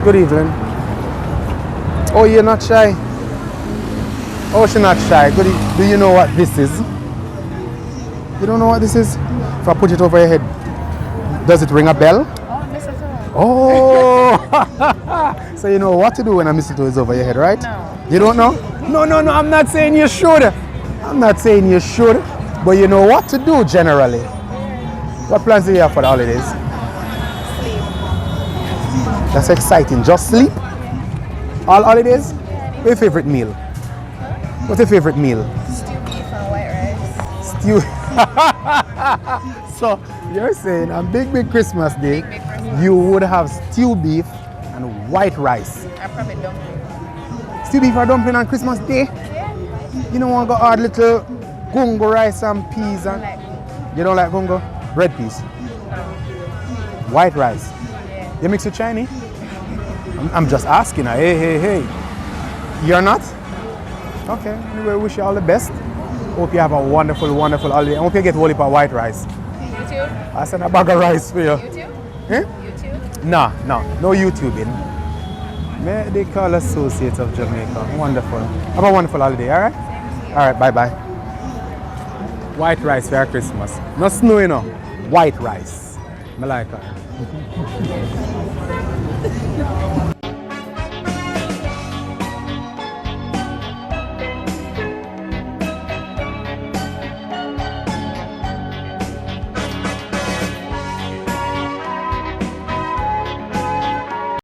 Good evening. Oh, you're not shy? Oh, she's not shy. Do you know what this is? You don't know what this is? If I put it over your head, does it ring a bell? Oh, mistletoe. Oh! So you know what to do when a mistletoe is over your head, right? No. You don't know? No, I'm not saying you should. I'm not saying you should. But you know what to do generally. What plans do you have for the holidays? Sleep. That's exciting. Just sleep? All holidays? What's your favorite meal? What's your favorite meal? Stew beef and white rice. Stew. So you're saying on big Christmas day, Big Christmas. you would have stew beef and white rice. I probably dumpling. Stew beef or dumpling on Christmas day? Yeah. You don't want to go add little gungo rice and peas I and like you don't like gungo? Red peas. no. White rice. Yeah. You mix with Chinese? I'm just asking her. Hey. You're not? Okay. Anyway, wish you all the best. Hope you have a wonderful holiday. I hope you get a whole heap of white rice. YouTube? I send a bag of rice for you. YouTube? Eh? YouTube? No YouTubing. Medical Associates of Jamaica. Wonderful. Have a wonderful holiday, alright? Alright, bye. White rice for Christmas. Not snow, you know. White rice. I like her.